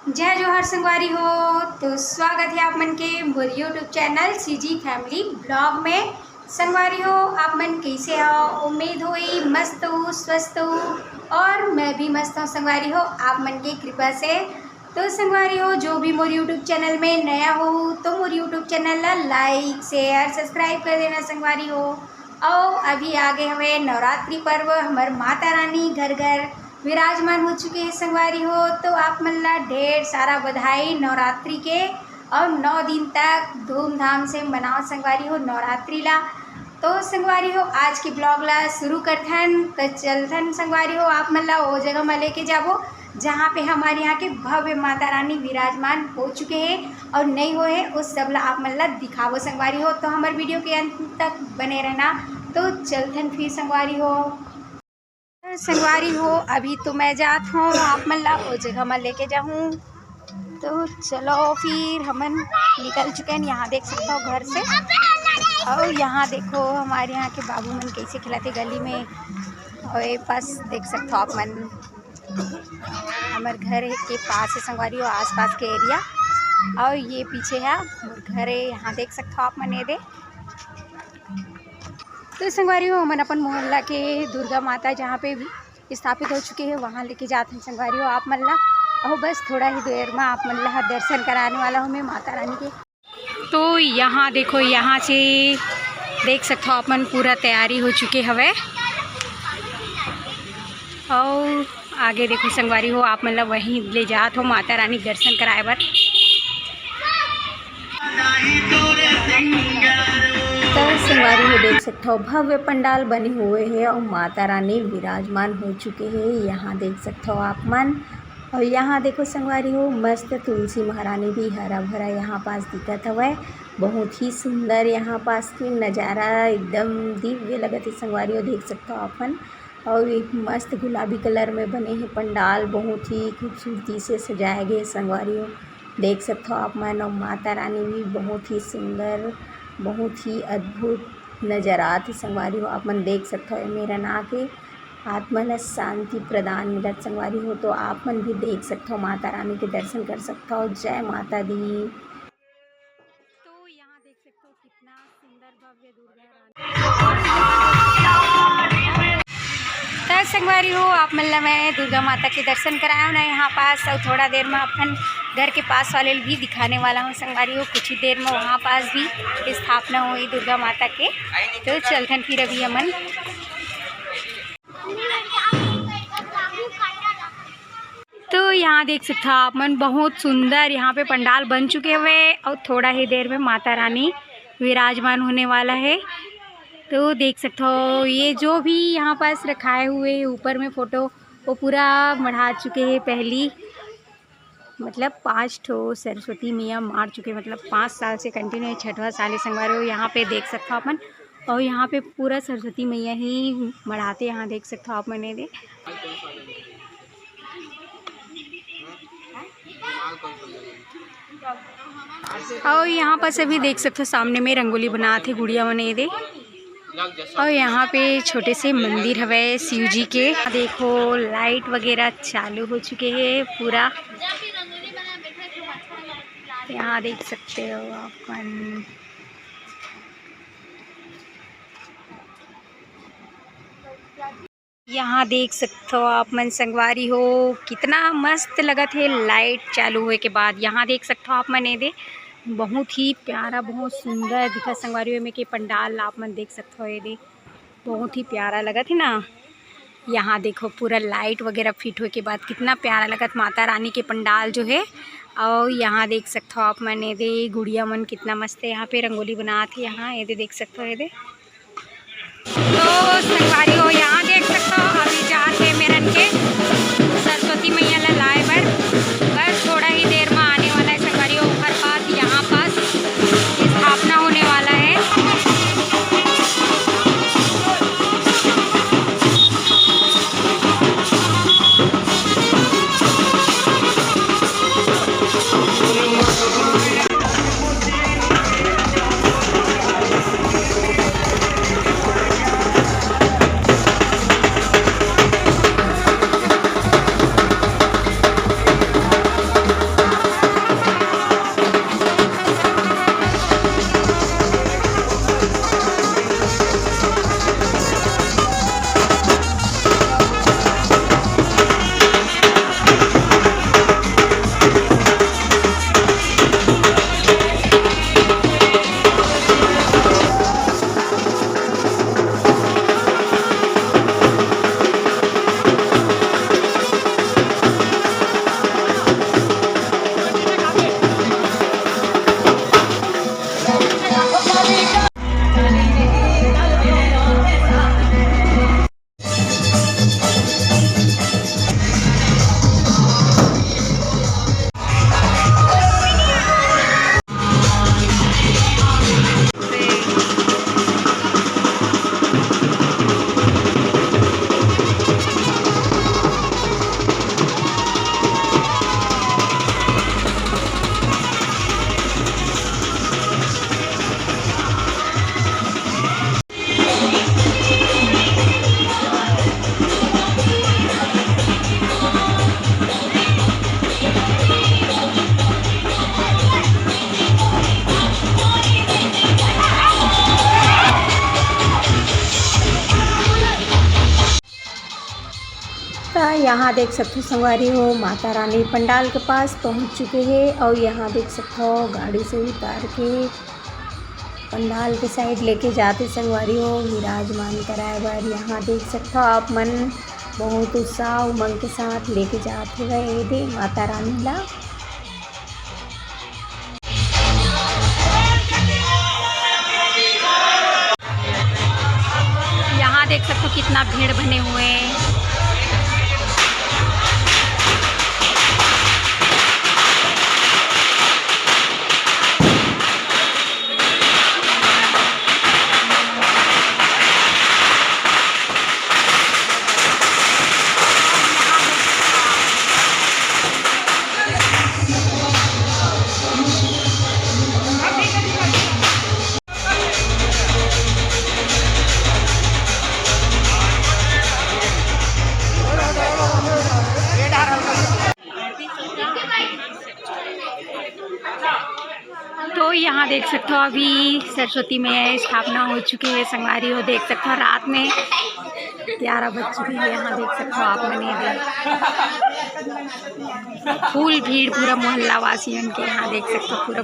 जय जोहर संगवारी हो। तो स्वागत है आप मन के मोर YouTube channel CG family blog में। संगवारी हो आप मन कैसे हो? उम्मीद हुई मस्त हो, स्वस्थ हो और मैं भी मस्त हूँ संगवारी हो आप मन की कृपा से। तो संगवारी हो जो भी मोर यूट्यूब चैनल में नया हो तो मोर यूट्यूब चैनल ला लाइक शेयर सब्सक्राइब कर देना संगवारी हो। और अभी आगे हमें नवरात्रि पर्व हमार माता रानी घर घर विराजमान हो चुके हैं संगवारी हो। तो आप मन ला ढेर सारा बधाई नवरात्रि के और 9 दिन तक धूमधाम से मनाओ संगवारी हो नवरात्रि ला। तो संगवारी हो आज के ब्लॉग ला शुरू करथन तो चलथन संगवारी हो आप मन ला वो जगह में लेके जाबो जहाँ पे हमारे यहाँ के भव्य माता रानी विराजमान हो चुके हैं और नहीं हुए हैं उस सब ला आप मन ला दिखावो संगवारी हो। तो हमारे वीडियो के अंत तक बने रहना। तो चलथन फिर संगवारी हो। संगवारी हो अभी तो मैं जात हूँ आप मन ला वो जगह में लेके जाऊँ। तो चलो फिर हमन निकल चुके हैं। यहाँ देख सकते हो घर से और यहाँ देखो हमारे यहाँ के बाबू मन कैसे खिलाते गली में। और ये पास देख सकते हो आप मन हमारे घर के पास है संगवारी हो आसपास के एरिया। और ये पीछे है घर है यहाँ देख सकते हो आप मन ये दे। तो संगवारी हो हमन अपन मोहल्ला के दुर्गा माता जहाँ पे भी स्थापित हो चुके हैं वहाँ लेके जाते हैं संगवारी हो आप मन ला। और बस थोड़ा ही देर में आप मन ला दर्शन कराने वाला हूँ मैं माता रानी के। तो यहाँ देखो यहाँ से देख सकते हो आप मन पूरा तैयारी हो चुके हवे। और आगे देखो संगवारी हो आप मन ला वहीं ले जात हो माता रानी दर्शन कराए बर। तो संगवारी हो देख सकते हो भव्य पंडाल बने हुए हैं और माता रानी विराजमान हो चुके हैं यहाँ देख सकते हो आप मन। और यहाँ देखो संगवारी हो मस्त तुलसी महारानी भी हरा भरा यहाँ पास दिखत हवै। बहुत ही सुंदर यहाँ पास के नज़ारा एकदम दिव्य लगत है संगवारी हो देख सकते हो अपन। और एक मस्त गुलाबी कलर में बने हैं पंडाल बहुत ही खूबसूरती से सजाए गए संगवारी हो देख सकते हो आप मन। और माता रानी भी बहुत ही सुंदर बहुत ही अद्भुत नज़रात है संगवारी हो आप मन देख सकते हो। मेरा ना के आत्मा ला शांति प्रदान मिलत संगवारी हो। तो आप मन भी देख सकते हो माता रानी के दर्शन कर सकते हो। जय माता दी। तो यहाँ देख सकते हो कितना सुंदर भव्य दुर्गा रानी। तो संगवारी हो आप मन ला मैं दुर्गा माता के दर्शन कराया हूँ ना यहाँ पास। और थोड़ा देर में अपन घर के पास वाले भी दिखाने वाला हूँ संगवारी हो। कुछ ही देर में वहाँ पास भी स्थापना हुई दुर्गा माता के। तो चलथन फिर अभी हमन। तो यहाँ देख सकते हो आप मन बहुत सुंदर यहाँ पे पंडाल बन चुके हुए और थोड़ा ही देर में माता रानी विराजमान होने वाला है। तो देख सकते हो ये जो भी यहाँ पास रखाए हुए ऊपर में फ़ोटो वो पूरा मढ़ा चुके हैं पहली मतलब 5 ठो सरस्वती मैया मार चुके मतलब 5 साल से कंटिन्यू 6वां साल संगवारी हो यहाँ पे देख सकते हो अपन। और यहाँ पे पूरा सरस्वती मैया ही मढ़ाते यहाँ देख सकते हो आप मैंने दे। और यहाँ पर सभी देख सकते हो सामने में रंगोली बनाते गुड़िया बने दे। और यहाँ पे छोटे से मंदिर हवे शिव जी के। देखो लाइट वगैरह चालू हो चुके हैं पूरा यहाँ देख सकते हो अपन। यहाँ देख सकते हो आप मन संगवारी हो कितना मस्त लगत है लाइट चालू हुए के बाद। यहाँ देख सकते हो आप मन दे बहुत ही प्यारा बहुत सुंदर दिखा संगवारी में के पंडाल आप मन देख सकते हो ये दे बहुत ही प्यारा लगत है ना। यहाँ देखो पूरा लाइट वगैरह फिट हुए के बाद कितना प्यारा लगत माता रानी के पंडाल जो है। और यहाँ देख सकते हो आप मन ये दे गुड़िया मन कितना मस्त है यहाँ पे रंगोली बनाते यहाँ ये दे देख सकते हो ये दे। तो संगवारी हो यहाँ देख सकते हो अभी जाते मेरन के सरस्वती मैया ला लाए बर बस थोड़ा ही देर में आने वाला है संगवारी हो। हर बात यहाँ पास स्थापना होने वाला है। यहाँ देख सकते हो संगवारी हो माता रानी पंडाल के पास पहुँच चुके हैं और यहाँ देख सकते हो गाड़ी से उतार के पंडाल के साइड लेके जाते संगवारी हो विराजमान कराए बार। यहाँ देख सकते हो आप मन बहुत उत्साह उमंग के साथ लेके जाते हुए दे माता रानी ला। यहाँ देख सकते हो कितना भीड़ बने हुए हैं। तो यहाँ देख सकते हो अभी सरस्वती में स्थापना हो चुकी है संगवारी हो। देख सकते हो रात में 11 बज चुकी है। यहाँ देख सकते हो आप मैंने फूल भीड़ पूरा मोहल्ला वासियों के यहाँ देख सकते हो पूरा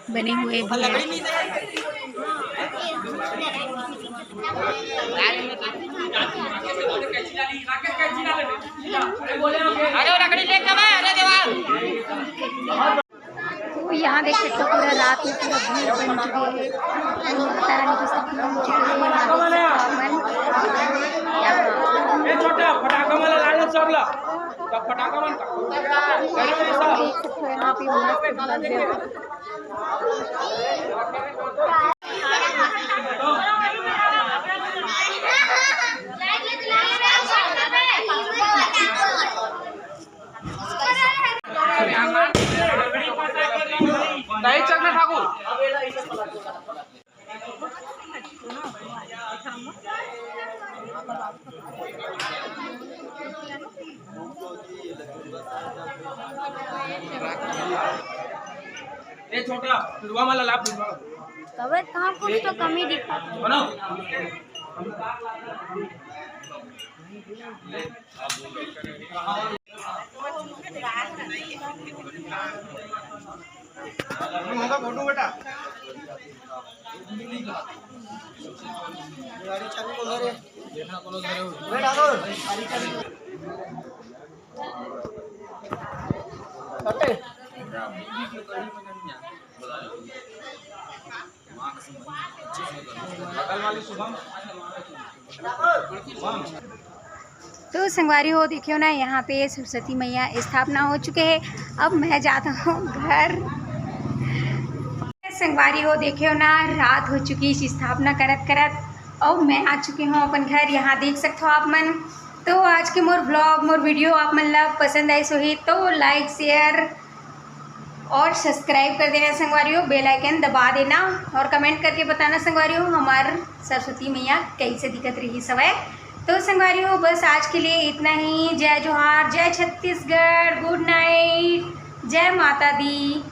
बने हुए भी है। तो यहाँ देख सकते हो पूरा रात में पूरा भीड़ बन चुकी है। माता रानी की स्थापना हो चुकी है। छोटा वाला लाभ कवर कहाँ कुछ तो कमी दिखा फोटो बेटा गाड़ी चाबी को घरे देखना कोनो घरे बेटा दो गाड़ी चाबी कटे तो संगवारी हो देखियो ना यहाँ पे सरस्वती मैया स्थापना हो चुके हैं। अब मैं जाता हूँ घर। संगवारी हो देखियो ना रात हो चुकी है स्थापना करत करत और मैं आ चुकी हूँ अपन घर। यहाँ देख सकते हो आप मन। तो आज के मोर ब्लॉग मोर वीडियो आप मन ला पसंद आई सो ही तो लाइक शेयर और सब्सक्राइब कर देना संगवारी हो। बेल आइकन दबा देना और कमेंट करके बताना संगवारी हो हमार सरस्वती मैया कैसे दिखत रही सवय। तो संगवारी हो बस आज के लिए इतना ही। जय जोहार, जय छत्तीसगढ़, गुड नाइट, जय माता दी।